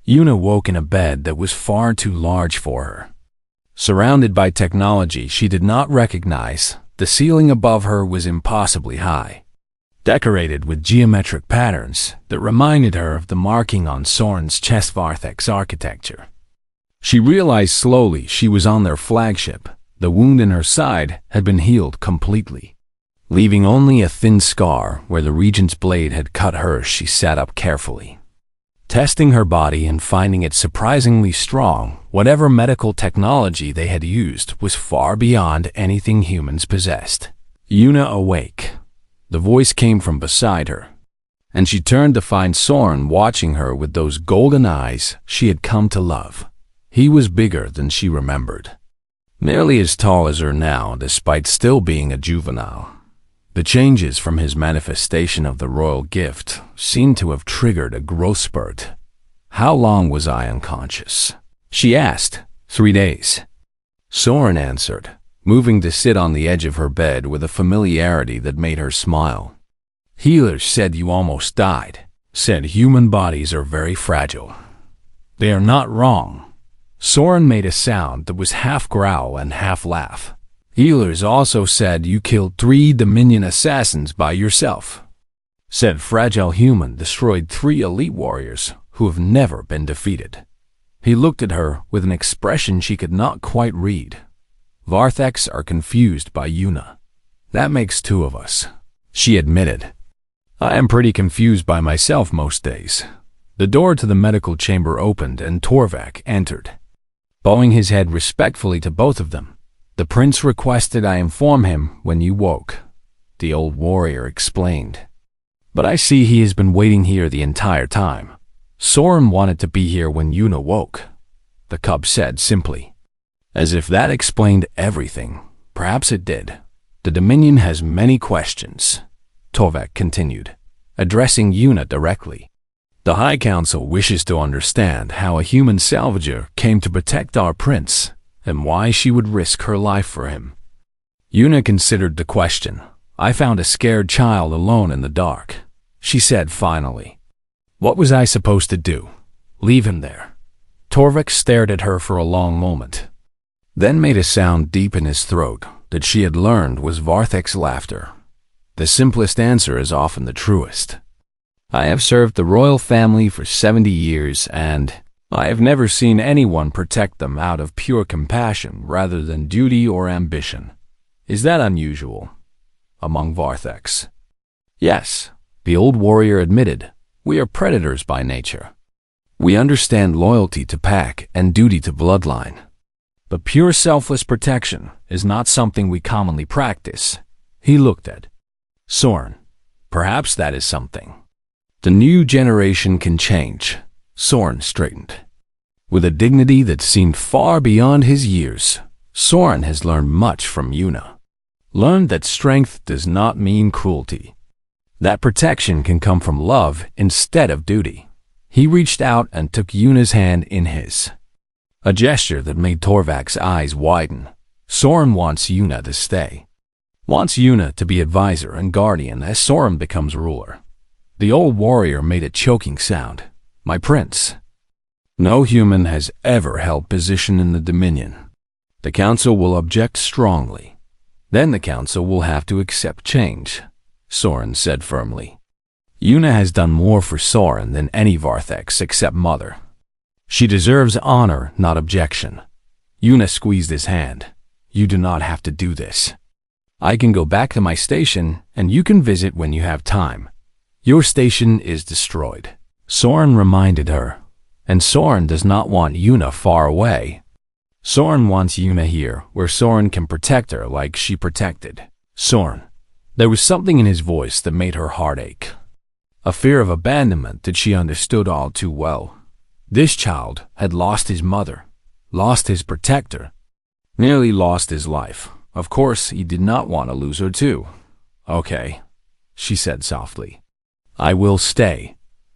Yuna woke in a bed that was far too large for her. Surrounded by technology she did not recognize, the ceiling above her was impossibly high, decorated with geometric patterns that reminded her of the marking on Soren's chest. Varthek's architecture. She realized slowly she was on their flagship. The wound in her side had been healed completely, leaving only a thin scar where the regent's blade had cut hers. She sat up carefully, testing her body and finding it surprisingly strong. Whatever medical technology they had used was far beyond anything humans possessed. Yuna awake. The voice came from beside her, and she turned to find Soren watching her with those golden eyes she had come to love. He was bigger than she remembered, nearly as tall as her now, despite still being a juvenile. The changes from his manifestation of the royal gift seemed to have triggered a growth spurt. "How long was I unconscious?" she asked. 3 days. Soren answered, moving to sit on the edge of her bed with a familiarity that made her smile. "Healers said you almost died. Said human bodies are very fragile. They are not wrong." Soren made a sound that was half growl and half laugh. "Healers also said you killed 3 Dominion assassins by yourself. Said fragile human destroyed 3 elite warriors who have never been defeated." He looked at her with an expression she could not quite read. "Vartheks are confused by Yuna. That makes 2 of us," she admitted. "I am pretty confused by myself most days." The door to the medical chamber opened and Torvak entered. Bowing his head respectfully to both of them, "The prince requested I inform him when you woke," the old warrior explained. "But I see he has been waiting here the entire time." "Soren wanted to be here when Yuna woke," the cub said simply. As if that explained everything. Perhaps it did. "The Dominion has many questions," Torvak continued, addressing Yuna directly. "The High Council wishes to understand how a human salvager came to protect our prince, and why she would risk her life for him." Yuna considered the question. "I found a scared child alone in the dark," she said finally. "What was I supposed to do? Leave him there?" Torvik stared at her for a long moment, then made a sound deep in his throat that she had learned was Varthek's laughter. The simplest answer is often the truest. "I have served the royal family for 70 years, and I have never seen anyone protect them out of pure compassion rather than duty or ambition. Is that unusual among Vartheks?" "Yes," the old warrior admitted. "We are predators by nature. We understand loyalty to pack and duty to bloodline. But pure selfless protection is not something we commonly practice." He looked at Soren. "Perhaps that is something the new generation can change." Soren straightened. With a dignity that seemed far beyond his years, Soren has learned much from Yuna. Learned that strength does not mean cruelty. That protection can come from love instead of duty. He reached out and took Yuna's hand in his, a gesture that made Torvak's eyes widen. Soren wants Yuna to stay. Wants Yuna to be advisor and guardian as Soren becomes ruler. The old warrior made a choking sound. "My prince. No human has ever held position in the Dominion. The council will object strongly. Then the council will have to accept change," Soren said firmly. "Yuna has done more for Soren than any Vartheks except Mother. She deserves honor, not objection." Yuna squeezed his hand. "You do not have to do this. I can go back to my station, and you can visit when you have time. Your station is destroyed," Soren reminded her. And Soren does not want Yuna far away. Soren wants Yuna here, where Soren can protect her like she protected Soren. There was something in his voice that made her heart ache. A fear of abandonment that she understood all too well. This child had lost his mother, lost his protector, nearly lost his life. Of course, he did not want to lose her too. "Okay," she said softly. "I will stay."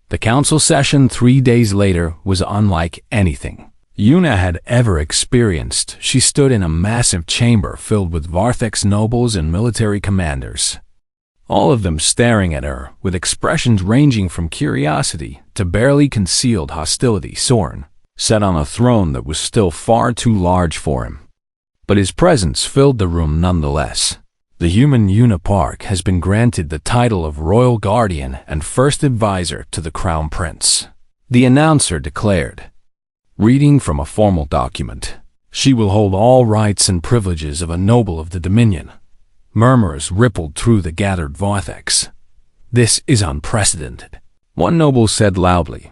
The council session 3 days later was unlike anything Yuna had ever experienced. She stood in a massive chamber filled with Varthek's nobles and military commanders. all of them staring at her with expressions ranging from curiosity to barely concealed hostility. Soren sat on a throne that was still far too large for him, but his presence filled the room nonetheless. The human Yuna Park has been granted the title of Royal Guardian and First Advisor to the Crown Prince, the announcer declared. Reading from a formal document, she will hold all rights and privileges of a noble of the Dominion. Murmurs rippled through the gathered vortex. This is unprecedented, one noble said loudly.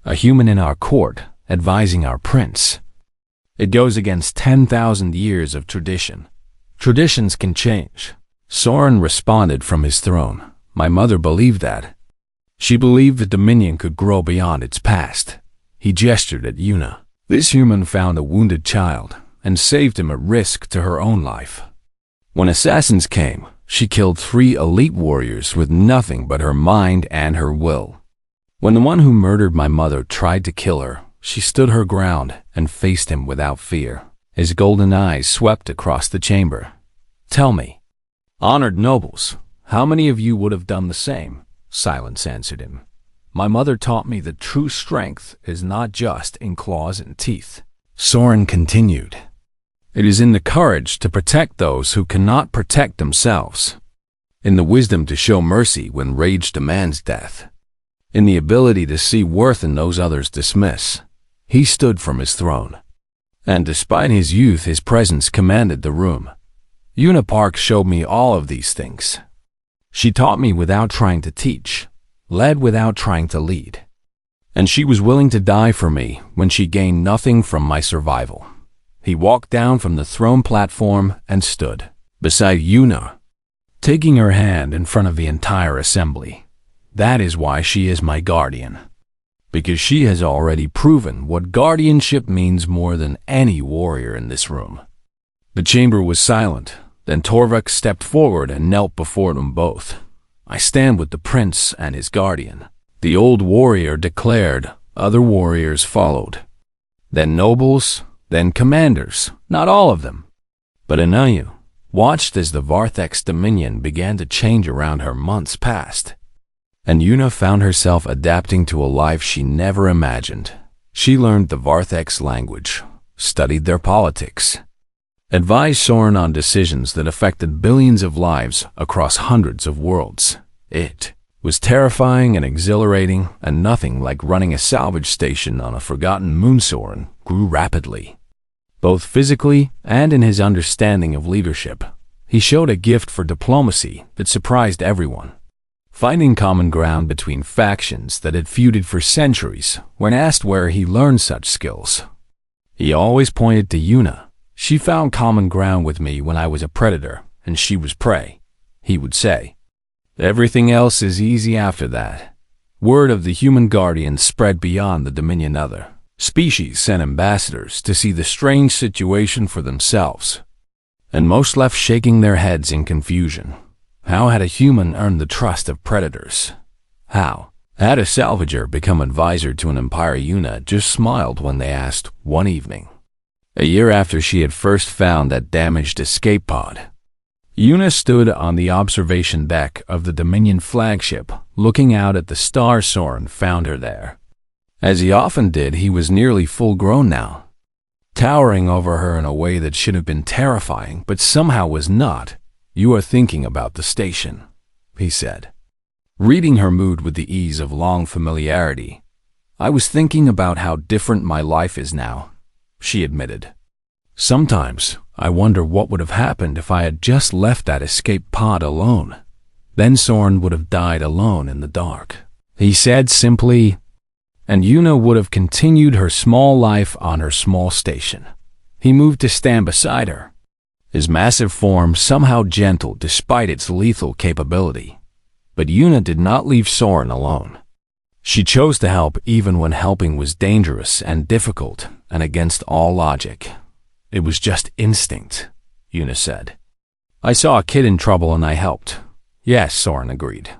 A human in our court, advising our prince. It goes against 10,000 years of tradition. Traditions can change. Soren responded from his throne. My mother believed that. She believed the Dominion could grow beyond its past. He gestured at Yuna. This human found a wounded child and saved him at risk to her own life. When assassins came, she killed 3 elite warriors with nothing but her mind and her will. When the one who murdered my mother tried to kill her, she stood her ground and faced him without fear. His golden eyes swept across the chamber. Tell me, honored nobles, how many of you would have done the same? Silence answered him. My mother taught me that true strength is not just in claws and teeth. Soren continued. It is in the courage to protect those who cannot protect themselves, in the wisdom to show mercy when rage demands death, in the ability to see worth in those others dismiss. He stood from his throne, and despite his youth, his presence commanded the room. Yuna Park showed me all of these things. She taught me without trying to teach, led without trying to lead, and she was willing to die for me when she gained nothing from my survival. He walked down from the throne platform and stood beside Yuna, taking her hand in front of the entire assembly. That is why she is my guardian, because she has already proven what guardianship means more than any warrior in this room. The chamber was silent. Then Torvik stepped forward and knelt before them both. I stand with the prince and his guardian. The old warrior declared. Other warriors followed. Then nobles, then commanders, not all of them. But Anayu watched as the Varthex Dominion began to change around her. Months passed, and Yuna found herself adapting to a life she never imagined. She learned the Varthex language, studied their politics, advised Soren on decisions that affected billions of lives across hundreds of worlds. It was terrifying and exhilarating, and nothing like running a salvage station on a forgotten moon. Soren grew rapidly, both physically and in his understanding of leadership. He showed a gift for diplomacy that surprised everyone, finding common ground between factions that had feuded for centuries. When asked where he learned such skills, he always pointed to Yuna. She found common ground with me when I was a predator and she was prey, he would say. Everything else is easy after that. Word of the human guardian spread beyond the Dominion. Other species sent ambassadors to see the strange situation for themselves, and most left shaking their heads in confusion. How had a human earned the trust of predators? How had a salvager become advisor to an empire? Yuna just smiled when they asked one evening, a year after she had first found that damaged escape pod. Yuna stood on the observation deck of the Dominion flagship, looking out at the star. Soren found her there. As he often did, he was nearly full-grown now, towering over her in a way that should have been terrifying, but somehow was not. You are thinking about the station, he said, reading her mood with the ease of long familiarity. I was thinking about how different my life is now, she admitted. Sometimes I wonder what would have happened if I had just left that escape pod alone. Then Soren would have died alone in the dark, he said simply, and Yuna would have continued her small life on her small station. He moved to stand beside her, his massive form somehow gentle despite its lethal capability. But Yuna did not leave Soren alone. She chose to help even when helping was dangerous and difficult and against all logic. It was just instinct, Yuna said. I saw a kid in trouble and I helped. Yes, Soren agreed.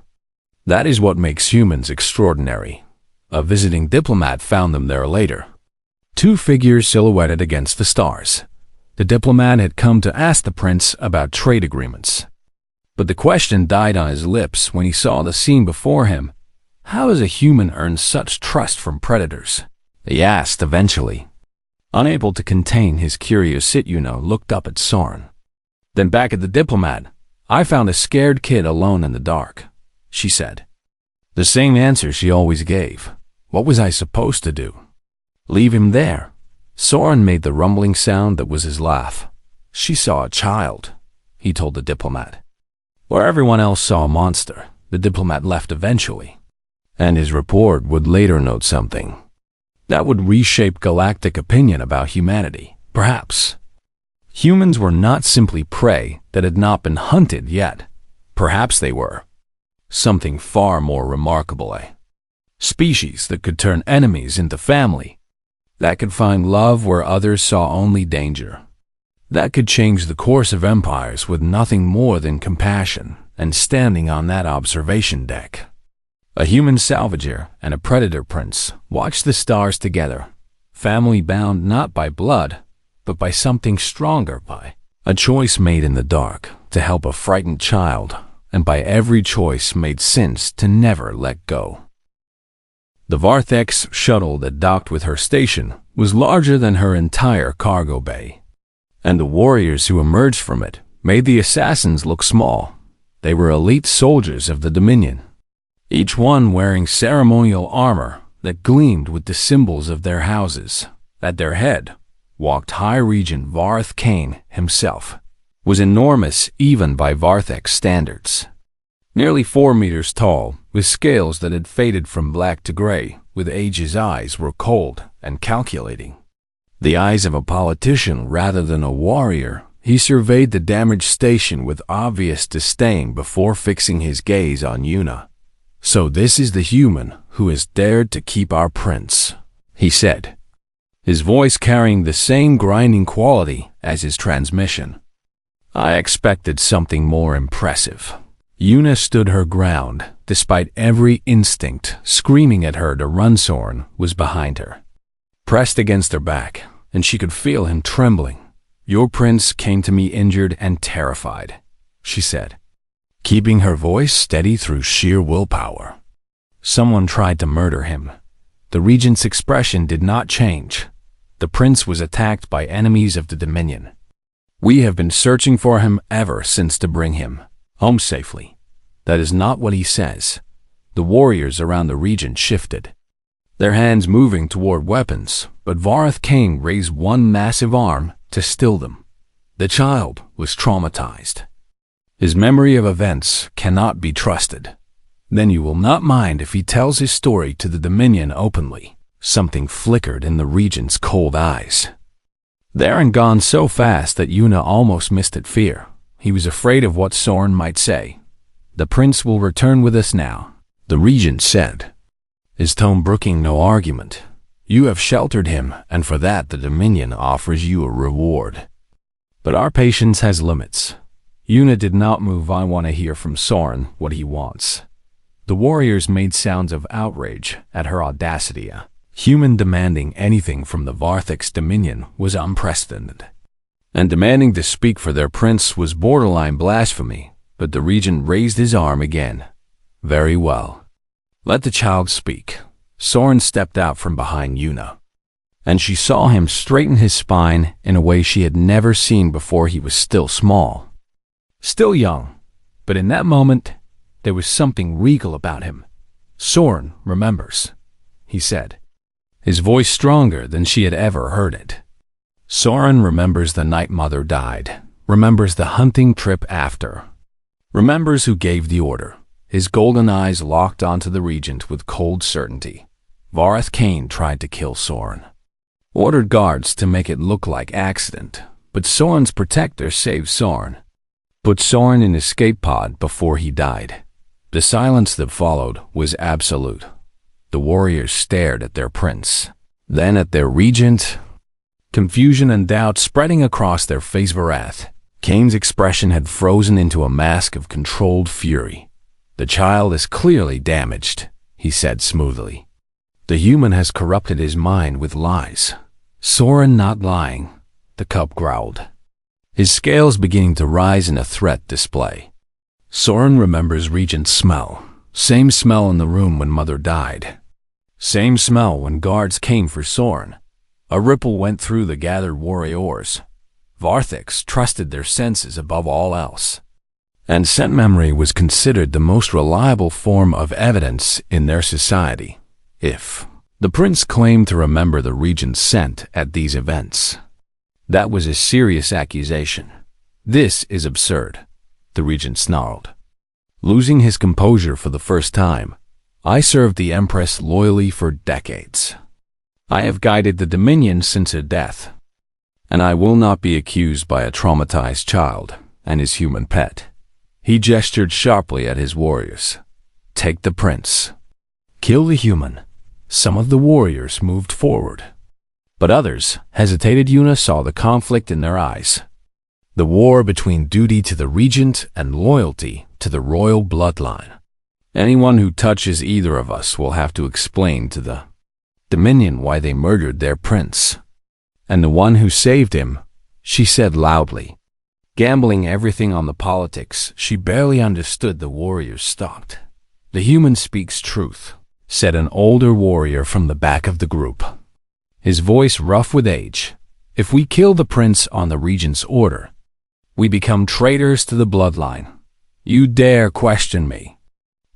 That is what makes humans extraordinary. A visiting diplomat found them there later. 2 figures silhouetted against the stars. The diplomat had come to ask the prince about trade agreements. But the question died on his lips when he saw the scene before him. How does a human earn such trust from predators? He asked eventually. Unable to contain his curiosity, Yuna looked up at Soren. Then back at the diplomat, I found a scared kid alone in the dark, she said. The same answer she always gave. What was I supposed to do? Leave him there. Soren made the rumbling sound that was his laugh. She saw a child, he told the diplomat. Where everyone else saw a monster, the diplomat left eventually. And his report would later note something that would reshape galactic opinion about humanity, perhaps. Humans were not simply prey that had not been hunted yet. Perhaps they were something far more remarkable, a species that could turn enemies into family, that could find love where others saw only danger, that could change the course of empires with nothing more than compassion and standing on that observation deck. A human salvager and a predator prince watched the stars together, family bound not by blood, but by something stronger, by a choice made in the dark to help a frightened child, and by every choice made since to never let go. The Varthex shuttle that docked with her station was larger than her entire cargo bay, and the warriors who emerged from it made the assassins look small. They were elite soldiers of the Dominion, each one wearing ceremonial armor that gleamed with the symbols of their houses. At their head walked High Regent Varth Kane himself, was enormous even by Varthex standards. Nearly 4 meters tall, with scales that had faded from black to gray, with age his eyes were cold and calculating. The eyes of a politician rather than a warrior, he surveyed the damaged station with obvious disdain before fixing his gaze on Yuna. So this is the human who has dared to keep our prince, he said, his voice carrying the same grinding quality as his transmission. I expected something more impressive. Yuna stood her ground, despite every instinct screaming at her to run. Soren was behind her, pressed against her back, and she could feel him trembling. Your prince came to me injured and terrified, she said, keeping her voice steady through sheer willpower. Someone tried to murder him. The regent's expression did not change. The prince was attacked by enemies of the Dominion. We have been searching for him ever since to bring him home safely. That is not what he says. The warriors around the regent shifted, their hands moving toward weapons, but Varth Kane raised one massive arm to still them. The child was traumatized. His memory of events cannot be trusted. Then you will not mind if he tells his story to the Dominion openly. Something flickered in the regent's cold eyes. There and gone so fast that Yuna almost missed it. Fear. He was afraid of what Soren might say. The prince will return with us now, the regent said, his tone brooking no argument. You have sheltered him, and for that the Dominion offers you a reward. But our patience has limits. Yuna did not move. I want to hear from Soren what he wants. The warriors made sounds of outrage at her audacity. A human demanding anything from the Varthex Dominion was unprecedented. And demanding to speak for their prince was borderline blasphemy, but the regent raised his arm again. Very well. Let the child speak. Soren stepped out from behind Yuna, and she saw him straighten his spine in a way she had never seen before. He was still small, still young, but in that moment, there was something regal about him. Soren remembers, he said, his voice stronger than she had ever heard it. Soren remembers the night Mother died, remembers the hunting trip after, remembers who gave the order. His golden eyes locked onto the regent with cold certainty. Varth Kane tried to kill Soren, ordered guards to make it look like accident, but Soren's protector saved Soren, put Soren in escape pod before he died. The silence that followed was absolute. The warriors stared at their prince, then at their regent, confusion and doubt spreading across their face. Varath Kane's expression had frozen into a mask of controlled fury. The child is clearly damaged, he said smoothly. The human has corrupted his mind with lies. Soren not lying, the cub growled, his scales beginning to rise in a threat display. Soren remembers Regent's smell. Same smell in the room when Mother died. Same smell when guards came for Soren. A ripple went through the gathered warriors. Varthics trusted their senses above all else. And scent memory was considered the most reliable form of evidence in their society. If the prince claimed to remember the regent's scent at these events, that was a serious accusation. This is absurd, the regent snarled. Losing his composure for the first time, I served the Empress loyally for decades. I have guided the Dominion since her death, and I will not be accused by a traumatized child and his human pet. He gestured sharply at his warriors. Take the prince. Kill the human. Some of the warriors moved forward, but others hesitated. Yuna saw the conflict in their eyes. The war between duty to the regent and loyalty to the royal bloodline. Anyone who touches either of us will have to explain to the Dominion why they murdered their prince. And the one who saved him, she said loudly. Gambling everything on the politics, she barely understood. The warriors stopped. The human speaks truth, said an older warrior from the back of the group, his voice rough with age. If we kill the prince on the regent's order, we become traitors to the bloodline. You dare question me?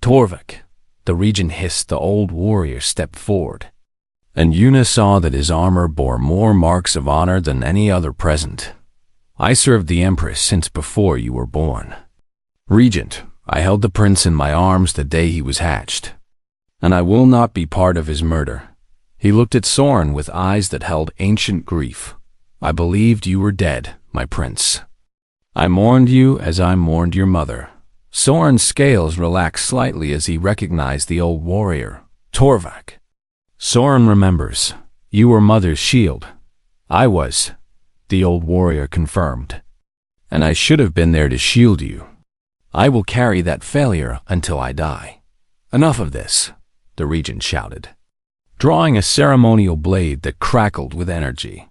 Torvik, the regent hissed. The old warrior stepped forward, and Yuna saw that his armor bore more marks of honor than any other present. I served the Empress since before you were born. Regent, I held the prince in my arms the day he was hatched, and I will not be part of his murder. He looked at Soren with eyes that held ancient grief. I believed you were dead, my prince. I mourned you as I mourned your mother. Soren's scales relaxed slightly as he recognized the old warrior, Torvik. Soren remembers. You were mother's shield. I was, the old warrior confirmed. And I should have been there to shield you. I will carry that failure until I die. Enough of this, the regent shouted, drawing a ceremonial blade that crackled with energy.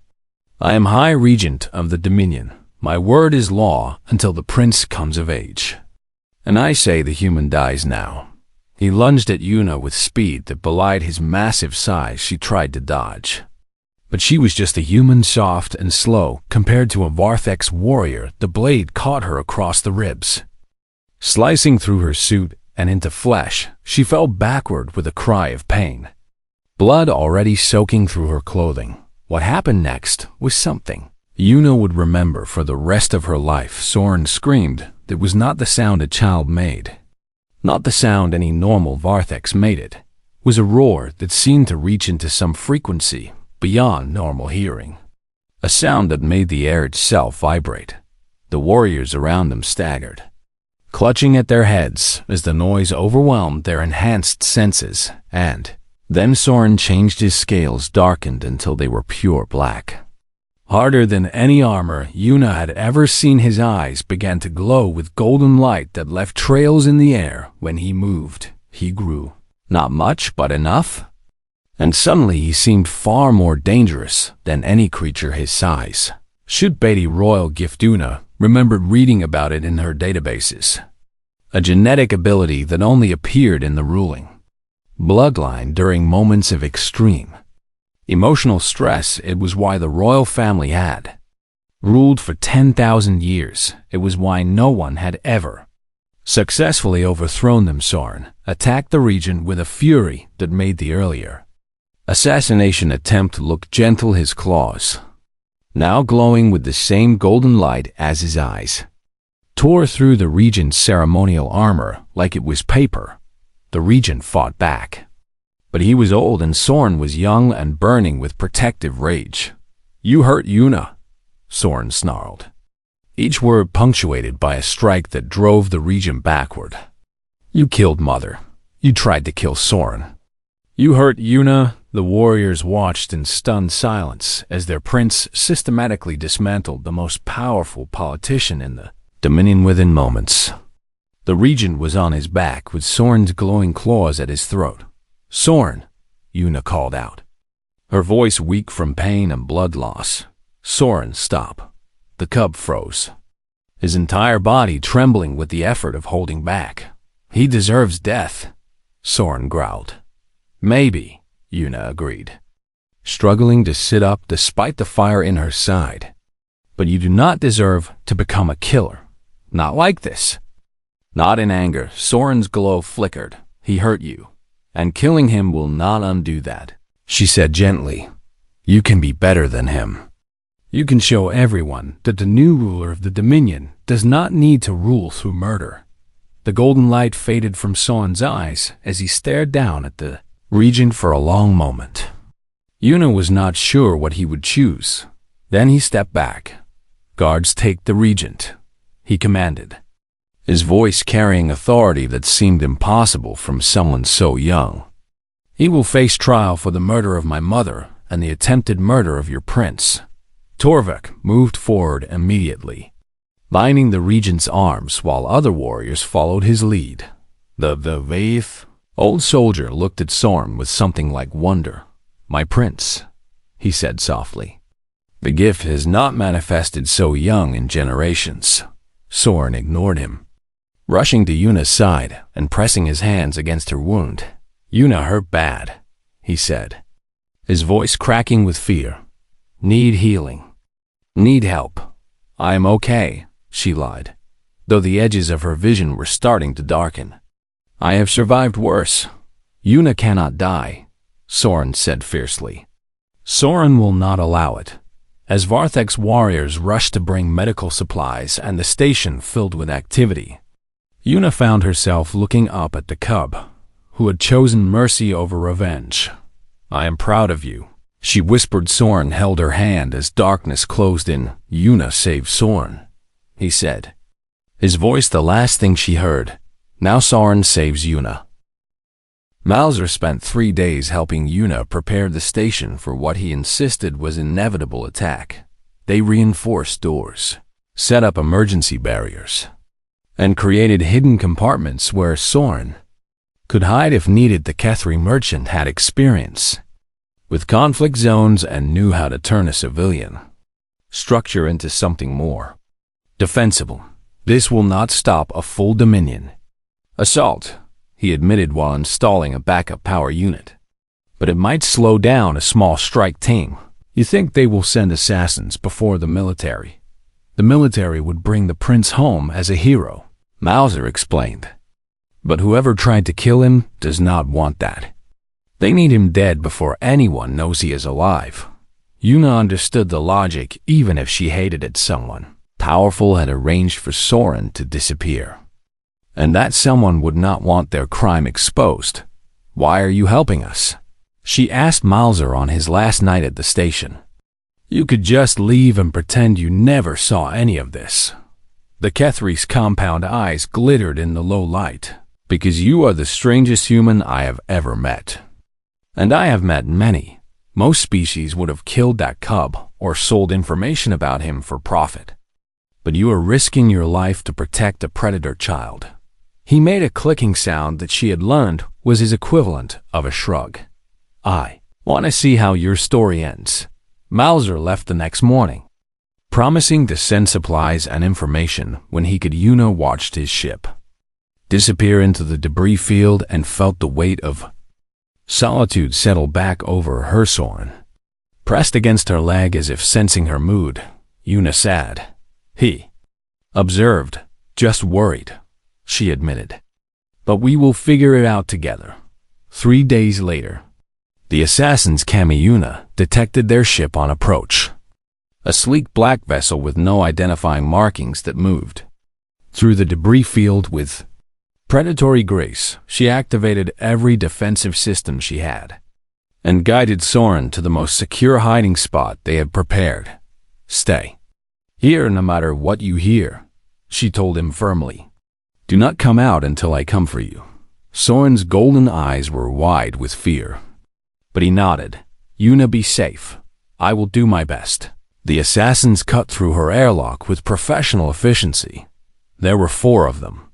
I am High Regent of the Dominion. My word is law until the prince comes of age. And I say the human dies now. He lunged at Yuna with speed that belied his massive size. She tried to dodge, but she was just a human, soft and slow compared to a Varthex warrior. The blade caught her across the ribs, slicing through her suit and into flesh. She fell backward with a cry of pain, blood already soaking through her clothing. What happened next was something Yuna would remember for the rest of her life. Soren screamed. That was not the sound a child made, not the sound any normal Varthex made. It was a roar that seemed to reach into some frequency beyond normal hearing, a sound that made the air itself vibrate. The warriors around them staggered, clutching at their heads as the noise overwhelmed their enhanced senses, and then Soren changed. His scales darkened until they were pure black. Harder than any armor Yuna had ever seen. His eyes began to glow with golden light that left trails in the air. When he moved, he grew. Not much, but enough. And suddenly he seemed far more dangerous than any creature his size. Should Beatty Royal gift Yuna remembered reading about it in her databases. A genetic ability that only appeared in the ruling bloodline during moments of extreme emotional stress. It was why the royal family had ruled for 10,000 years. It was why no one had ever successfully overthrown them. Soren attacked the region with a fury that made the earlier assassination attempt look gentle. His claws, now glowing with the same golden light as his eyes, tore through the regent's ceremonial armor like it was paper. The regent fought back, but he was old and Soren was young and burning with protective rage. You hurt Yuna, Soren snarled, each word punctuated by a strike that drove the regent backward. You killed Mother. You tried to kill Soren. You hurt Yuna. The warriors watched in stunned silence as their prince systematically dismantled the most powerful politician in the Dominion. Within moments, the regent was on his back with Soren's glowing claws at his throat. Soren, Yuna called out, her voice weak from pain and blood loss. Soren, stop. The cub froze. his entire body trembling with the effort of holding back. "He deserves death," Soren growled. "Maybe," Yuna agreed, struggling to sit up despite the fire in her side. "But you do not deserve to become a killer. Not like this." Not in anger, Soren's glow flickered. "He hurt you, and killing him will not undo that," she said gently. "You can be better than him. You can show everyone that the new ruler of the Dominion does not need to rule through murder." The golden light faded from Soren's eyes as he stared down at the regent for a long moment. Yuna was not sure what he would choose. Then he stepped back. "Guards, take the regent," he commanded, his voice carrying authority that seemed impossible from someone so young. "He will face trial for the murder of my mother and the attempted murder of your prince." Torvik moved forward immediately, lining the regent's arms while other warriors followed his lead. The Vaith old soldier looked at Soren with something like wonder. "My prince," he said softly. "The gift has not manifested so young in generations." Soren ignored him, rushing to Yuna's side and pressing his hands against her wound. "Yuna hurt bad," he said, his voice cracking with fear. "Need healing. Need help." "I am okay," she lied, though the edges of her vision were starting to darken. "I have survived worse." "Yuna cannot die," Soren said fiercely. Soren will not allow it. As Varthek's warriors rushed to bring medical supplies and the station filled with activity, Yuna found herself looking up at the cub, who had chosen mercy over revenge. "I am proud of you," she whispered. Soren held her hand as darkness closed in. "Yuna saved Soren," he said, his voice the last thing she heard. "Now Soren saves Yuna." Mauser spent 3 days helping Yuna prepare the station for what he insisted was inevitable attack. They reinforced doors, set up emergency barriers, and created hidden compartments where Soren could hide if needed. The Kethri merchant had experience with conflict zones and knew how to turn a civilian structure into something more defensible. "This will not stop a full Dominion assault," he admitted while installing a backup power unit. "But it might slow down a small strike team." "You think they will send assassins before the military? The military would bring the prince home as a hero," Mauser explained. "But whoever tried to kill him does not want that. They need him dead before anyone knows he is alive." Yuna understood the logic even if she hated it. Someone powerful had arranged for Soren to disappear, and that someone would not want their crime exposed. "Why are you helping us?" she asked Mauser on his last night at the station. "You could just leave and pretend you never saw any of this." The Kethri's compound eyes glittered in the low light. "Because you are the strangest human I have ever met. And I have met many. Most species would have killed that cub or sold information about him for profit. But you are risking your life to protect a predator child." He made a clicking sound that she had learned was his equivalent of a shrug. "I want to see how your story ends." Mauser left the next morning, promising to send supplies and information when he could. Yuna watched his ship disappear into the debris field and felt the weight of solitude settle back over her. Soren pressed against her leg as if sensing her mood. "Yuna sad," he observed. "Just worried," she admitted. "But we will figure it out together." 3 days later, the assassins Kami Yuna detected their ship on approach. A sleek black vessel with no identifying markings that moved through the debris field with predatory grace. She activated every defensive system she had and guided Soren to the most secure hiding spot they had prepared. "Stay here no matter what you hear," she told him firmly. "Do not come out until I come for you." Soren's golden eyes were wide with fear, but he nodded. "Yuna, be safe. I will do my best." The assassins cut through her airlock with professional efficiency. There were 4 of them,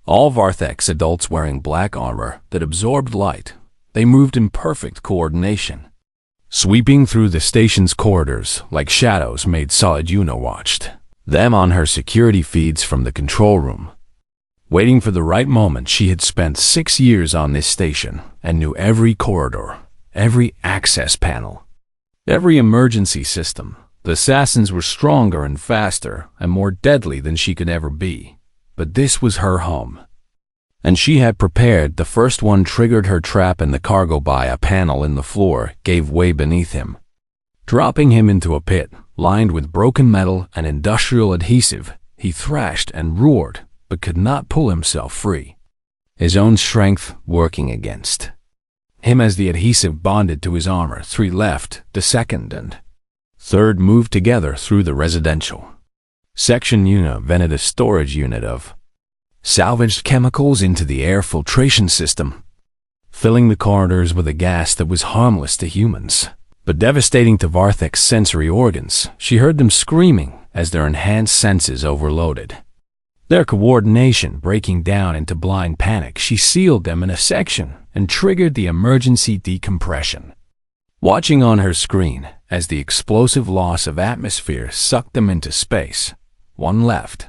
all Varthek's adults wearing black armor that absorbed light. They moved in perfect coordination, sweeping through the station's corridors like shadows made solid. Yuna watched them on her security feeds from the control room. Waiting for the right moment, she had spent 6 years on this station and knew every corridor, every access panel, every emergency system. The assassins were stronger and faster and more deadly than she could ever be. But this was her home. And she had prepared. The first one triggered her trap in the cargo bay. A panel in the floor gave way beneath him, dropping him into a pit lined with broken metal and industrial adhesive. He thrashed and roared, but could not pull himself free, his own strength working against him as the adhesive bonded to his armor. 3 left. The second and third moved together through the residential section. Una vented a storage unit of salvaged chemicals into the air filtration system, filling the corridors with a gas that was harmless to humans, but devastating to Varthek's sensory organs. She heard them screaming as their enhanced senses overloaded, their coordination breaking down into blind panic. She sealed them in a section and triggered the emergency decompression, watching on her screen as the explosive loss of atmosphere sucked them into space. 1 left.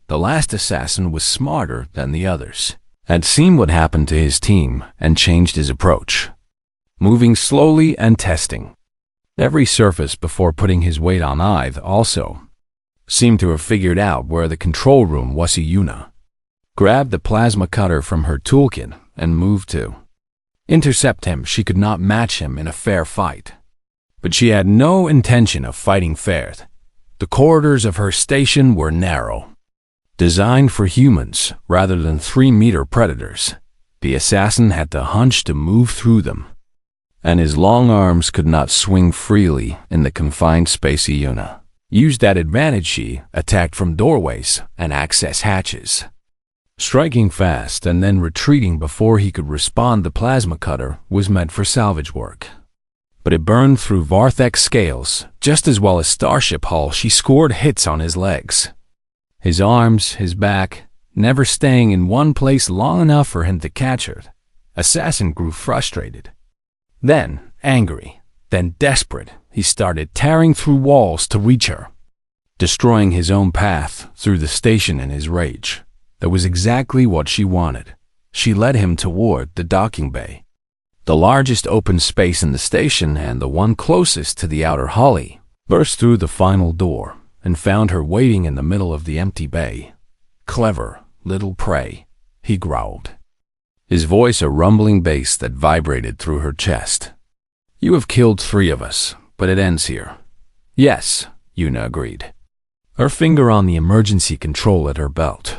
The last assassin was smarter than the others, had seen what happened to his team and changed his approach, moving slowly and testing every surface before putting his weight on either. Also seemed to have figured out where the control room was. Una grabbed the plasma cutter from her toolkit and moved to intercept him. She could not match him in a fair fight, but she had no intention of fighting fair. The corridors of her station were narrow, designed for humans rather than 3-meter predators. The assassin had to hunch to move through them, and his long arms could not swing freely in the confined space. Una used that advantage. She attacked from doorways and access hatches, striking fast and then retreating before he could respond. The plasma cutter was meant for salvage work, but it burned through Varthek's scales just as well as Starship Hull. She scored hits on his legs, his arms, his back, never staying in one place long enough for him to catch her. Assassin grew frustrated, then angry, then desperate. He started tearing through walls to reach her, destroying his own path through the station in his rage. That was exactly what she wanted. She led him toward the docking bay, the largest open space in the station and the one closest to the outer hull. He burst through the final door and found her waiting in the middle of the empty bay. "Clever little prey," he growled, his voice a rumbling bass that vibrated through her chest. "You have killed 3 of us, but it ends here." "Yes," Una agreed, her finger on the emergency control at her belt.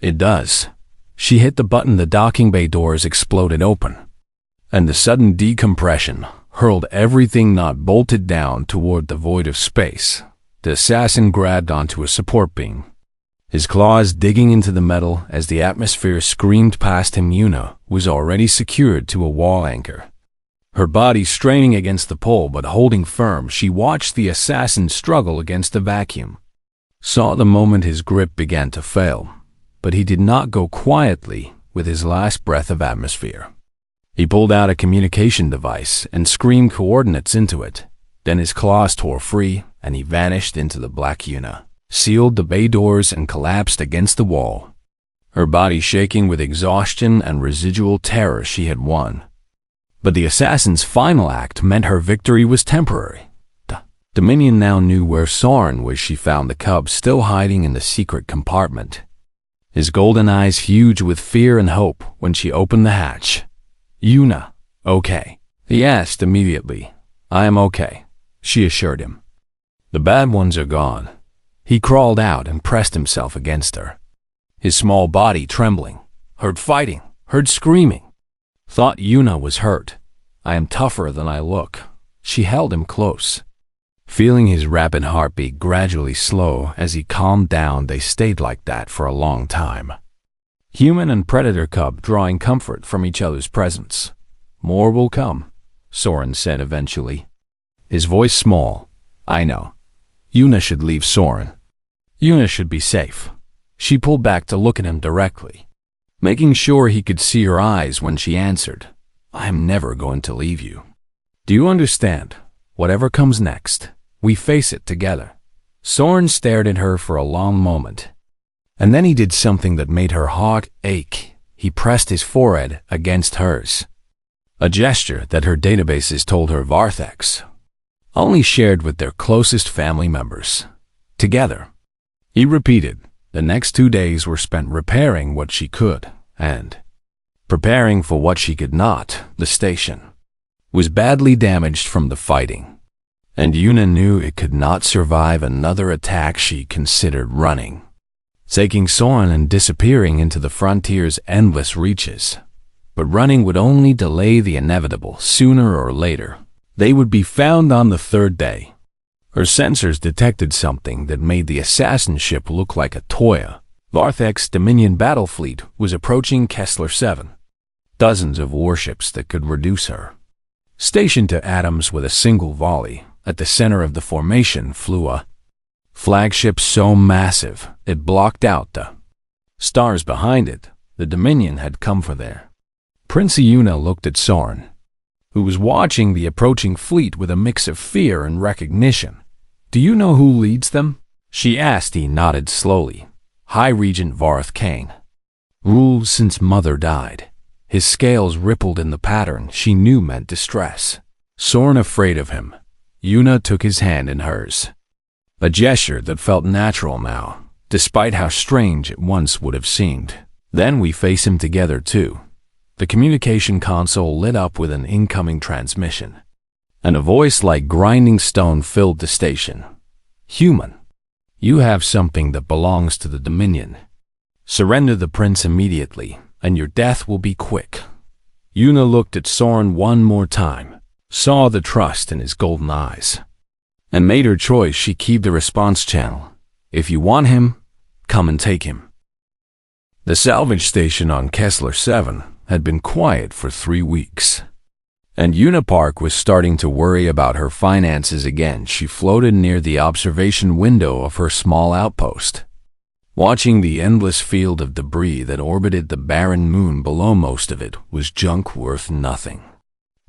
"It does." She hit the button. The docking bay doors exploded open, and the sudden decompression hurled everything not bolted down toward the void of space. The assassin grabbed onto a support beam, his claws digging into the metal as the atmosphere screamed past him. Una was already secured to a wall anchor, her body straining against the pole but holding firm. She watched the assassin struggle against the vacuum, saw the moment his grip began to fail, but he did not go quietly. With his last breath of atmosphere, he pulled out a communication device and screamed coordinates into it. Then his claws tore free, and he vanished into the black. Una sealed the bay doors and collapsed against the wall, her body shaking with exhaustion and residual terror. She had won, but the assassin's final act meant her victory was temporary. Dominion now knew where Soren was. She found the cub still hiding in the secret compartment, his golden eyes huge with fear and hope. When she opened the hatch, "Una, okay?" he asked immediately. "I am okay," she assured him. "The bad ones are gone." He crawled out and pressed himself against her, his small body trembling. "Heard fighting, heard screaming. Thought Una was hurt. I am tougher than I look." She held him close, feeling his rapid heartbeat gradually slow as he calmed down. They stayed like that for a long time, human and predator cub drawing comfort from each other's presence. "More will come," Soren said eventually, his voice small. "I know. Una should leave Soren. Una should be safe." She pulled back to look at him directly, making sure he could see her eyes when she answered, "I am never going to leave you. Do you understand? Whatever comes next, we face it together." Soren stared at her for a long moment, and then he did something that made her heart ache. He pressed his forehead against hers, a gesture that her databases told her Varthex only shared with their closest family members. Together, he repeated, the next 2 days were spent repairing what she could and preparing for what she could not. The station was badly damaged from the fighting, and Yuna knew it could not survive another attack. She considered running, taking Soren and disappearing into the frontier's endless reaches. But running would only delay the inevitable. Sooner or later, they would be found on the 3rd day. Her sensors detected something that made the assassin ship look like a toy. Varthex's Dominion battle fleet was approaching Kessler 7. Dozens of warships that could reduce her, stationed to atoms with a single volley. At the center of the formation flew a flagship so massive it blocked out the stars behind it. The Dominion had come for their Prince. Yuna looked at Soren, who was watching the approaching fleet with a mix of fear and recognition. Do you know who leads them? She asked. He nodded slowly. High Regent Varth Kane. Ruled since Mother died. His scales rippled in the pattern she knew meant distress. Soren afraid of him. Yuna took his hand in hers, a gesture that felt natural now, despite how strange it once would have seemed. Then we face him together too. The communication console lit up with an incoming transmission, and a voice like grinding stone filled the station. Human, you have something that belongs to the Dominion. Surrender the prince immediately, and your death will be quick. Yuna looked at Soren one more time, saw the trust in his golden eyes, and made her choice. She keyed the response channel. If you want him, come and take him. The salvage station on Kessler 7 had been quiet for 3 weeks, and Yuna Park was starting to worry about her finances again. She floated near the observation window of her small outpost, watching the endless field of debris that orbited the barren moon below. Most of it was junk worth nothing.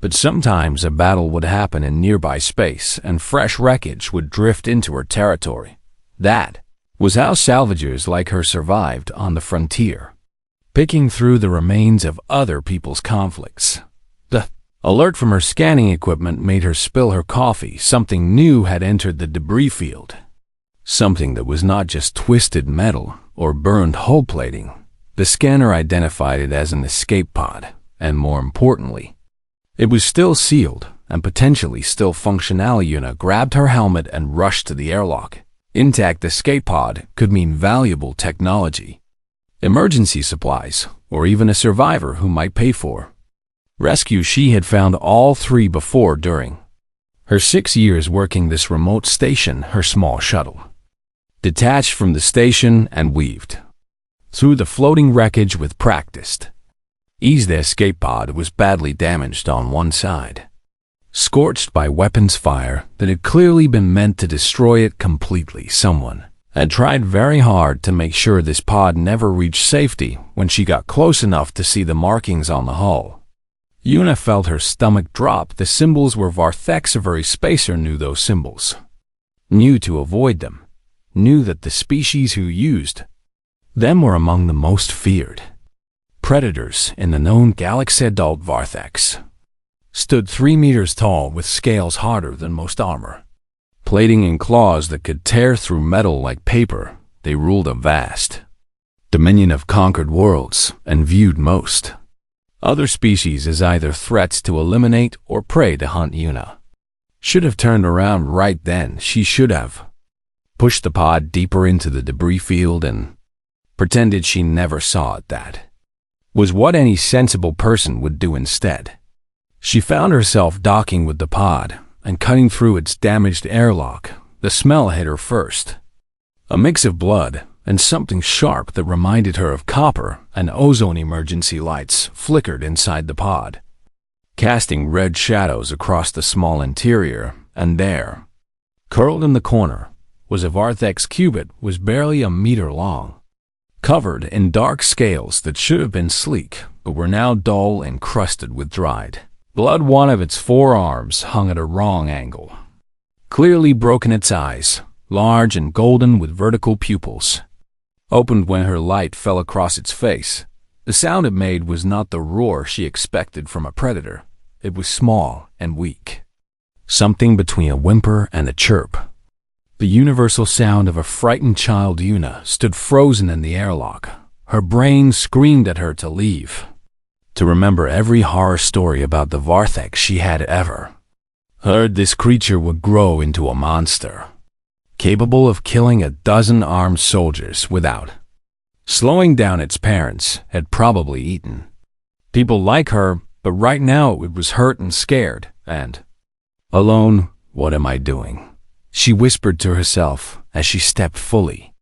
But sometimes a battle would happen in nearby space, and fresh wreckage would drift into her territory. That was how salvagers like her survived on the frontier, picking through the remains of other people's conflicts. The alert from her scanning equipment made her spill her coffee. Something new had entered the debris field. Something that was not just twisted metal or burned hull plating. The scanner identified it as an escape pod, and more importantly, it was still sealed and potentially still functional. Yuna grabbed her helmet and rushed to the airlock. Intact escape pod could mean valuable technology, emergency supplies, or even a survivor who might pay for rescue. She had found all 3 before during her 6 years working this remote station. Her small shuttle detached from the station and weaved through the floating wreckage with practiced ease. The escape pod was badly damaged on one side, scorched by weapons fire that had clearly been meant to destroy it completely. Someone had tried very hard to make sure this pod never reached safety. When she got close enough to see the markings on the hull, Yuna felt her stomach drop. The symbols were Varthex. Every spacer knew those symbols, knew to avoid them, knew that the species who used them were among the most feared predators in the known galaxy. Adult Varthex stood 3 meters tall with scales harder than most armor, plating and claws that could tear through metal like paper. They ruled a vast dominion of conquered worlds and viewed most other species as either threats to eliminate or prey to hunt. Yuna should have turned around right then. She should have pushed the pod deeper into the debris field and pretended she never saw it. That was what any sensible person would do instead. She found herself docking with the pod and cutting through its damaged airlock. The smell hit her first, a mix of blood and something sharp that reminded her of copper. And ozone emergency lights flickered inside the pod, casting red shadows across the small interior. And there, curled in the corner, was a Varthex cubit. Was barely a meter long, covered in dark scales that should have been sleek but were now dull and crusted with dried blood. One of its 4 arms hung at a wrong angle, clearly broken. Its eyes, large and golden with vertical pupils. Opened when her light fell across its face. The sound it made was not the roar she expected from a predator. It was small and weak. Something between a whimper and a chirp. The universal sound of a frightened child. Yuna stood frozen in the airlock. Her brain screamed at her to leave, to remember every horror story about the Vortex she had ever heard. This creature would grow into a monster, capable of killing a dozen armed soldiers without slowing down. Its parents had probably eaten people like her, but right now it was hurt and scared and alone. What am I doing? She whispered to herself as she stepped fully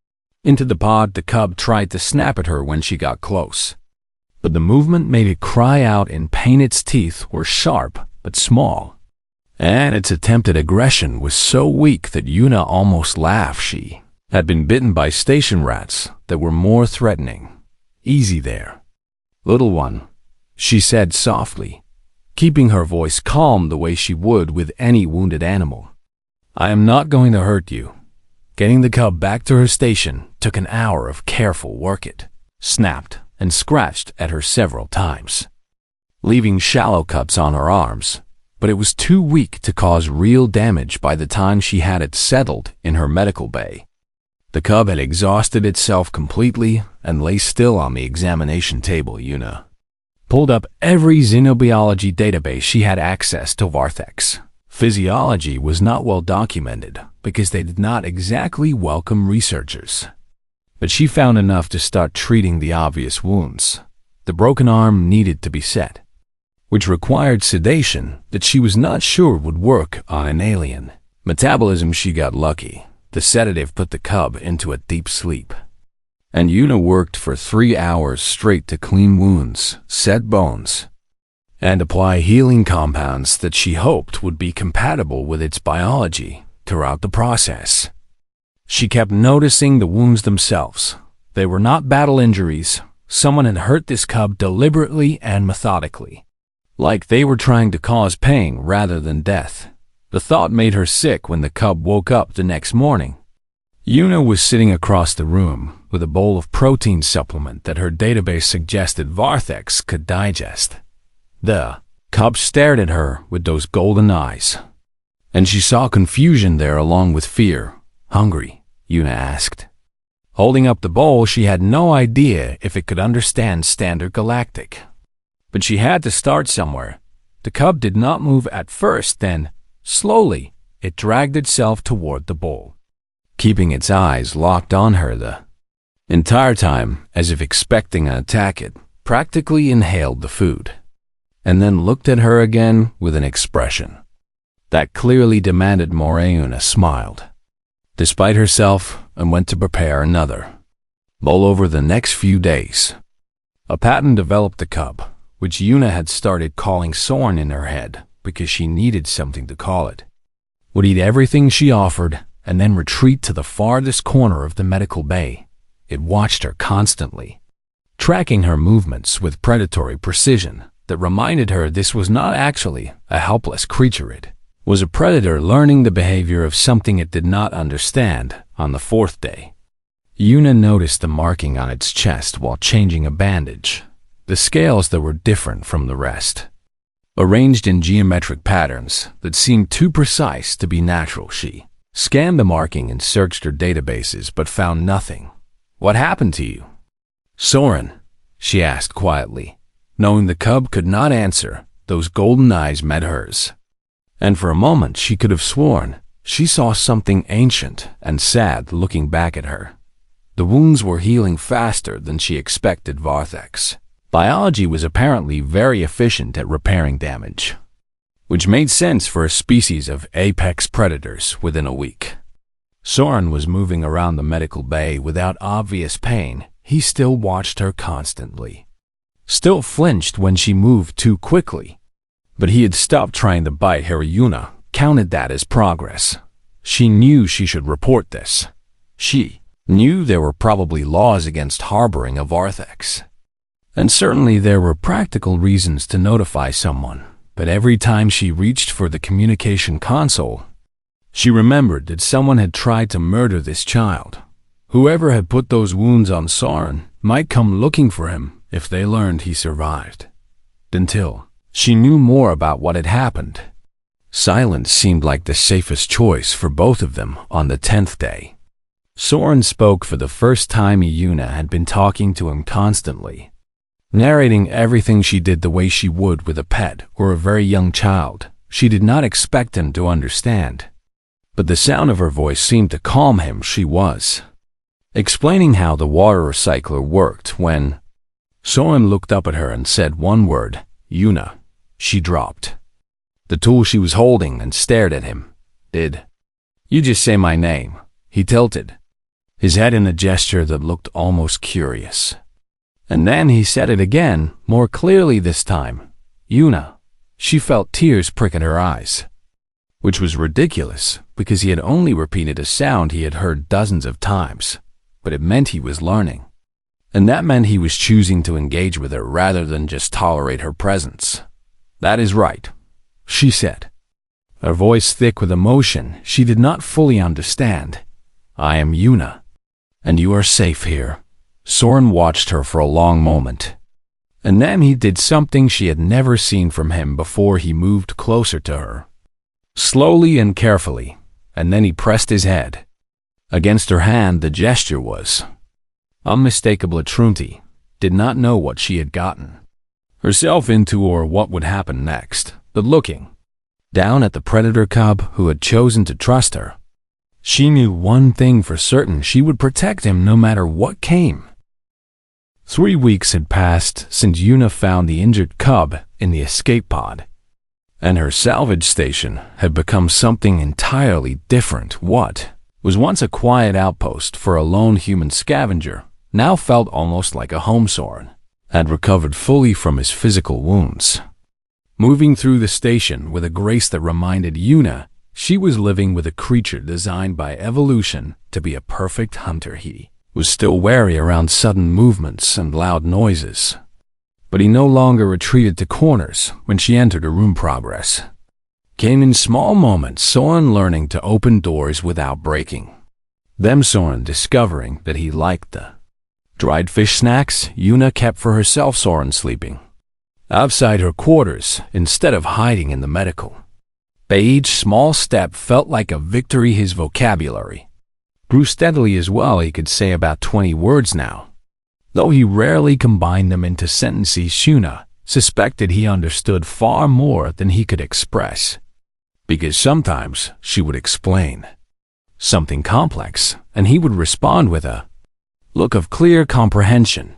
into the pod. The cub tried to snap at her when she got close, but the movement made it cry out in pain. Its teeth were sharp but small, and its attempted aggression was so weak that Yuna almost laughed. She had been bitten by station rats that were more threatening. Easy there, little one, she said softly, keeping her voice calm the way she would with any wounded animal. I am not going to hurt you. Getting the cub back to her station took an hour of careful work. It snapped and scratched at her several times, leaving shallow cuts on her arms, but it was too weak to cause real damage by the time she had it settled in her medical bay. The cub had exhausted itself completely and lay still on the examination table. Yuna pulled up every xenobiology database she had access to. Vortex physiology was not well documented because they did not exactly welcome researchers. But she found enough to start treating the obvious wounds. The broken arm needed to be set, which required sedation that she was not sure would work on an alien. Metabolism. She got lucky. The sedative put the cub into a deep sleep, and Yuna worked for 3 hours straight to clean wounds, set bones, and apply healing compounds that she hoped would be compatible with its biology. Throughout the process, she kept noticing the wounds themselves. They were not battle injuries. Someone had hurt this cub deliberately and methodically, like they were trying to cause pain rather than death. The thought made her sick when the cub woke up the next morning. Yuna was sitting across the room with a bowl of protein supplement that her database suggested Vortex could digest. The cub stared at her with those golden eyes, and she saw confusion there along with fear. Hungry? Yuna asked. Holding up the bowl, she had no idea if it could understand standard galactic. But she had to start somewhere. The cub did not move at first, then, slowly, it dragged itself toward the bowl, keeping its eyes locked on her the entire time, as if expecting an attack. It practically inhaled the food, and then looked at her again with an expression that clearly demanded more. Yuna smiled, despite herself, and went to prepare another bowl. Over the next few days, a pattern developed. The cub, which Yuna had started calling Soren in her head because she needed something to call it, would eat everything she offered and then retreat to the farthest corner of the medical bay. It watched her constantly, tracking her movements with predatory precision that reminded her this was not actually a helpless creature. It was a predator learning the behavior of something it did not understand. On the 4th day, Yuna noticed the marking on its chest while changing a bandage. The scales that were different from the rest, arranged in geometric patterns that seemed too precise to be natural. She scanned the marking and searched her databases but found nothing. What happened to you, Soren? She asked quietly. Knowing the cub could not answer, those golden eyes met hers, and for a moment she could have sworn she saw something ancient and sad looking back at her. The wounds were healing faster than she expected. Vortex biology was apparently very efficient at repairing damage, which made sense for a species of apex predators within a week. Soren was moving around the medical bay without obvious pain. He still watched her constantly, still flinched when she moved too quickly, but he had stopped trying to bite her. Yuna counted that as progress. She knew she should report this. She knew there were probably laws against harboring a Vortex, and certainly there were practical reasons to notify someone. But every time she reached for the communication console, She remembered that someone had tried to murder this child. Whoever had put those wounds on Soren might come looking for him if they learned he survived. Until she knew more about what had happened. Silence seemed like the safest choice for both of them on the 10th day. Soren spoke for the first time. Yuna had been talking to him constantly, narrating everything she did the way she would with a pet or a very young child. She did not expect him to understand, but the sound of her voice seemed to calm him. She was explaining how the water recycler worked when Soren looked up at her and said one word, "Yuna." She dropped the tool she was holding and stared at him. "Did you just say my name?" He tilted his head in a gesture that looked almost curious. And then he said it again, more clearly this time. "Yuna." She felt tears prick at her eyes, which was ridiculous because he had only repeated a sound he had heard dozens of times, but it meant he was learning. And that meant he was choosing to engage with her rather than just tolerate her presence. "That is right," she said, her voice thick with emotion she did not fully understand. "I am Yuna, and you are safe here." Soren watched her for a long moment, and then he did something she had never seen from him before. He moved closer to her, slowly and carefully, and then he pressed his head against her hand. The gesture was unmistakable. Trunti did not know what she had gotten herself into or what would happen next, but looking down at the predator cub who had chosen to trust her, she knew one thing for certain: she would protect him no matter what came. 3 weeks had passed since Yuna found the injured cub in the escape pod, and her salvage station had become something entirely different. What was once a quiet outpost for a lone human scavenger now felt almost like a home. Soren had recovered fully from his physical wounds, moving through the station with a grace that reminded Yuna she was living with a creature designed by evolution to be a perfect hunter. He was still wary around sudden movements and loud noises, but he no longer retreated to corners when she entered a room. Progress came in small moments, Soren learning to open doors without breaking them, Soren discovering that he liked the dried fish snacks Yuna kept for herself, Soren sleeping outside her quarters instead of hiding in the medical bay. Each small step felt like a victory. His vocabulary grew steadily as well. He could say about 20 words now, though he rarely combined them into sentences. Yuna suspected he understood far more than he could express, because sometimes she would explain something complex and he would respond with a look of clear comprehension.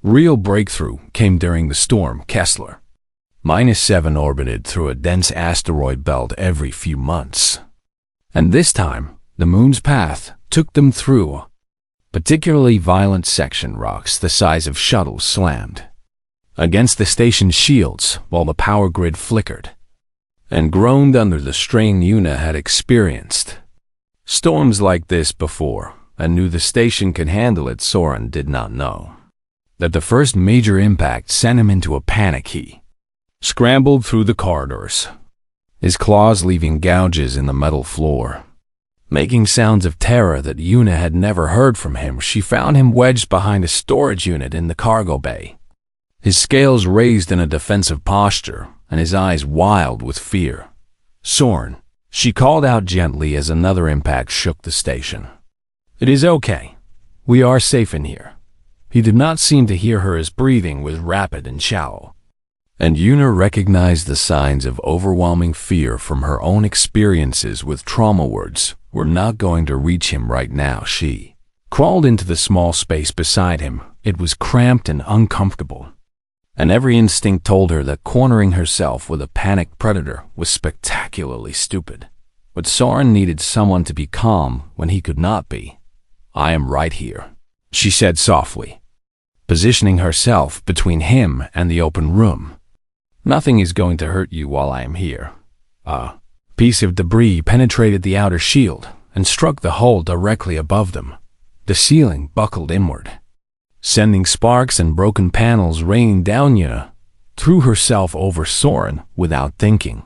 Real breakthrough came during the storm. Kessler -7 orbited through a dense asteroid belt every few months, and this time the moon's path took them through a particularly violent section. Rocks the size of shuttles slammed against the station's shields while the power grid flickered and groaned under the strain. Yuna had experienced storms like this before and knew the station could handle it. Soren did not know that the first major impact sent him into a panic. He scrambled through the corridors, his claws leaving gouges in the metal floor, making sounds of terror that Yuna had never heard from him. She found him wedged behind a storage unit in the cargo bay, his scales raised in a defensive posture and his eyes wild with fear. "Soren," she called out gently as another impact shook the station. "It is okay. We are safe in here." He did not seem to hear her. His breathing was rapid and shallow, and Yuna recognized the signs of overwhelming fear from her own experiences with trauma. Words were not going to reach him right now. She crawled into the small space beside him. It was cramped and uncomfortable, and every instinct told her that cornering herself with a panicked predator was spectacularly stupid. But Soren needed someone to be calm when he could not be. "I am right here," she said softly, positioning herself between him and the open room. "Nothing is going to hurt you while I am here." A piece of debris penetrated the outer shield and struck the hole directly above them. The ceiling buckled inward, sending sparks and broken panels raining down. Yuna threw herself over Soren without thinking,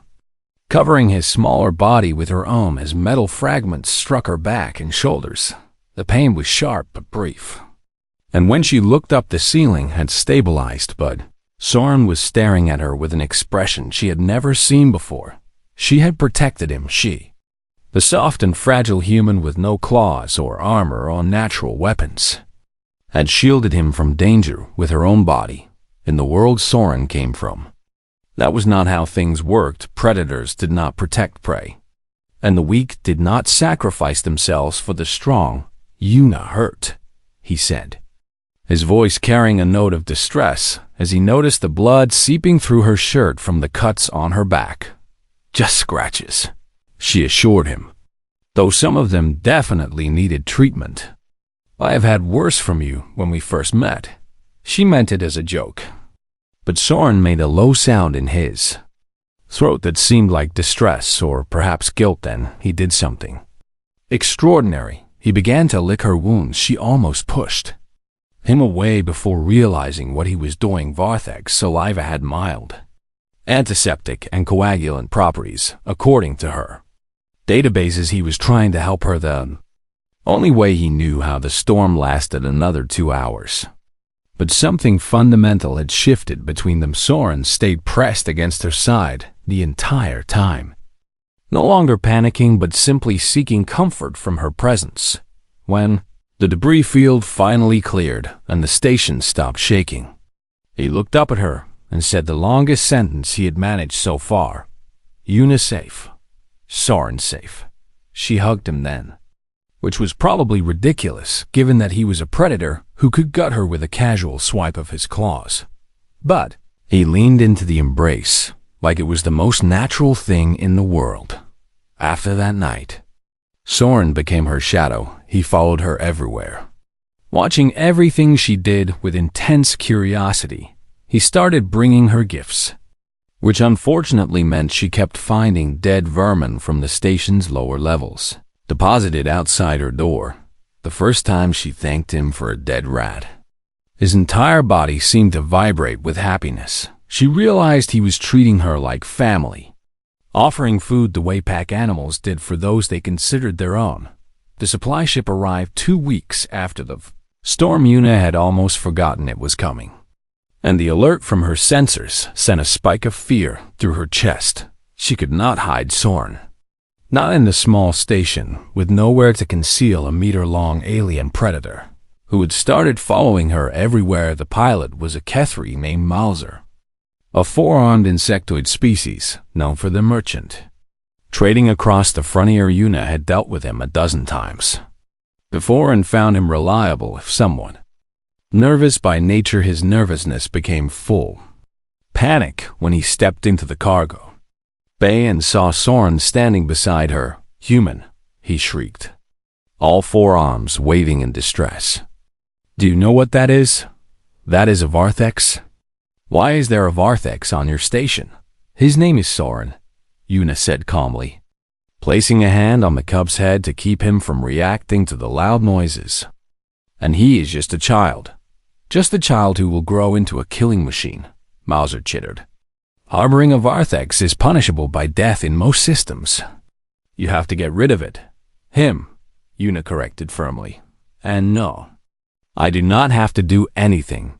covering his smaller body with her own as metal fragments struck her back and shoulders. The pain was sharp but brief. And when she looked up, the ceiling had stabilized, but Soren was staring at her with an expression she had never seen before. She had protected him, the soft and fragile human with no claws or armor or natural weapons, had shielded him from danger with her own body in the world Soren came from. That was not how things worked. Predators did not protect prey, and the weak did not sacrifice themselves for the strong. Yuna hurt, he said, his voice carrying a note of distress as he noticed the blood seeping through her shirt from the cuts on her back. Just scratches, she assured him, though some of them definitely needed treatment. I have had worse from you when we first met. She meant it as a joke, but Soren made a low sound in his throat that seemed like distress or perhaps guilt. Then he did something extraordinary. He began to lick her wounds. She almost pushed him away before realizing what he was doing. Varthek's saliva had mild antiseptic and coagulant properties, according to her databases. He was trying to help her the only way he knew how. The storm lasted another 2 hours. But something fundamental had shifted between them. Soren stayed pressed against her side the entire time, no longer panicking but simply seeking comfort from her presence. When the debris field finally cleared and the station stopped shaking, he looked up at her and said the longest sentence he had managed so far. Yuna safe. Soren safe. She hugged him then, which was probably ridiculous given that he was a predator who could gut her with a casual swipe of his claws. But he leaned into the embrace like it was the most natural thing in the world. After that night, Soren became her shadow. He followed her everywhere, watching everything she did with intense curiosity. He started bringing her gifts, which unfortunately meant she kept finding dead vermin from the station's lower levels, deposited outside her door. The first time she thanked him for a dead rat, his entire body seemed to vibrate with happiness. She realized he was treating her like family, offering food the way pack animals did for those they considered their own. The supply ship arrived 2 weeks after the storm. Yuna had almost forgotten it was coming, and the alert from her sensors sent a spike of fear through her chest. She could not hide Soren, not in the small station, with nowhere to conceal a meter-long alien predator who had started following her everywhere. The pilot was a Kethri named Mauser, a four-armed insectoid species known for their merchant trading across the frontier. Yuna had dealt with him a dozen times before and found him reliable if somewhat nervous by nature. His nervousness became full panic when he stepped into the cargo bay and saw Soren standing beside her. Human, he shrieked, all four arms waving in distress. Do you know what that is? That is a Varthex. Why is there a Varthex on your station? His name is Soren, Yuna said calmly, placing a hand on the cub's head to keep him from reacting to the loud noises. And he is just a child who will grow into a killing machine, Mauser chittered. Harboring a Varthex is punishable by death in most systems. You have to get rid of it. Him, Yuna corrected firmly. And no, I do not have to do anything.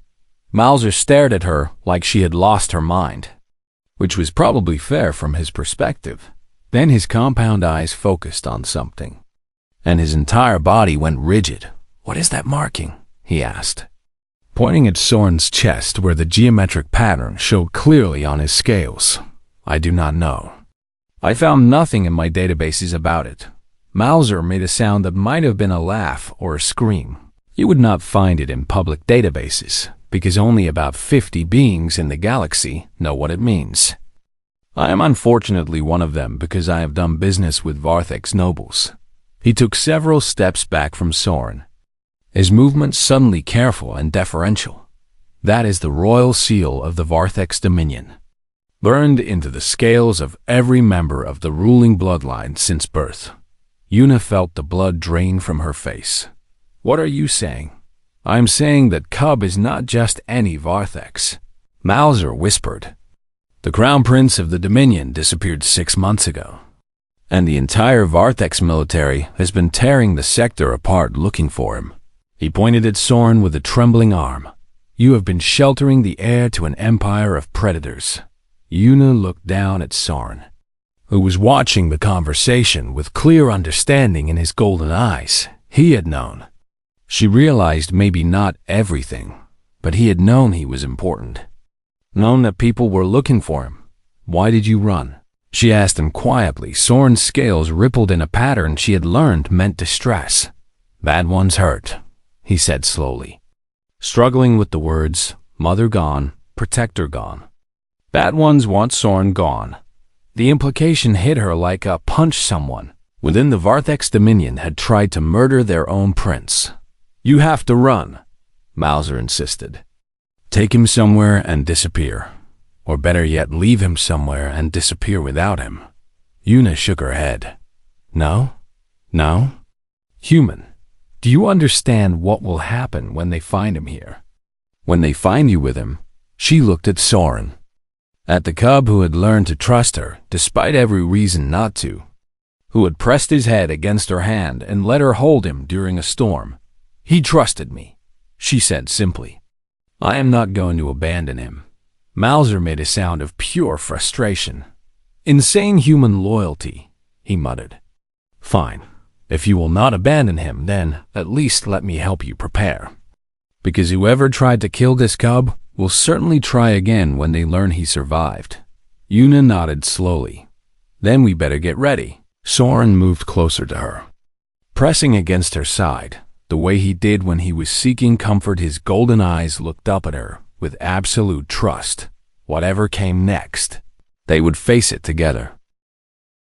Mauser stared at her like she had lost her mind, which was probably fair from his perspective. Then his compound eyes focused on something, and his entire body went rigid. What is that marking? He asked, pointing at Soren's chest where the geometric pattern showed clearly on his scales. I do not know. I found nothing in my databases about it. Mauser made a sound that might have been a laugh or a scream. You would not find it in public databases, because only about 50 beings in the galaxy know what it means. I am unfortunately one of them because I have done business with Varthex nobles. He took several steps back from Soren, his movements suddenly careful and deferential. That is the royal seal of the Varthex Dominion, burned into the scales of every member of the ruling bloodline since birth. Yuna felt the blood drain from her face. What are you saying? I am saying that Cub is not just any Varthex, Mauser whispered. The Crown Prince of the Dominion disappeared 6 months ago, and the entire Varthex military has been tearing the sector apart looking for him. He pointed at Soren with a trembling arm. You have been sheltering the heir to an empire of predators. Una looked down at Soren, who was watching the conversation with clear understanding in his golden eyes. He had known. She realized maybe not everything, but he had known he was important. Known that people were looking for him. Why did you run? She asked him quietly. Soren's scales rippled in a pattern she had learned meant distress. Bad one's hurt, he said slowly, struggling with the words, mother gone, protector gone. Bad ones want Soren gone. The implication hit her like a punch. Someone within the Varthex Dominion had tried to murder their own prince. You have to run, Mauser insisted. Take him somewhere and disappear. Or better yet, leave him somewhere and disappear without him. Una shook her head. No? No? Human, do you understand what will happen when they find him here? When they find you with him? She looked at Soren. At the cub who had learned to trust her, despite every reason not to. Who had pressed his head against her hand and let her hold him during a storm. He trusted me, she said simply. I am not going to abandon him. Mauser made a sound of pure frustration. Insane human loyalty, he muttered. Fine. If you will not abandon him, then at least let me help you prepare. Because whoever tried to kill this cub will certainly try again when they learn he survived. Una nodded slowly. Then we better get ready. Soren moved closer to her, pressing against her side. The way he did when he was seeking comfort, his golden eyes looked up at her with absolute trust. Whatever came next, they would face it together.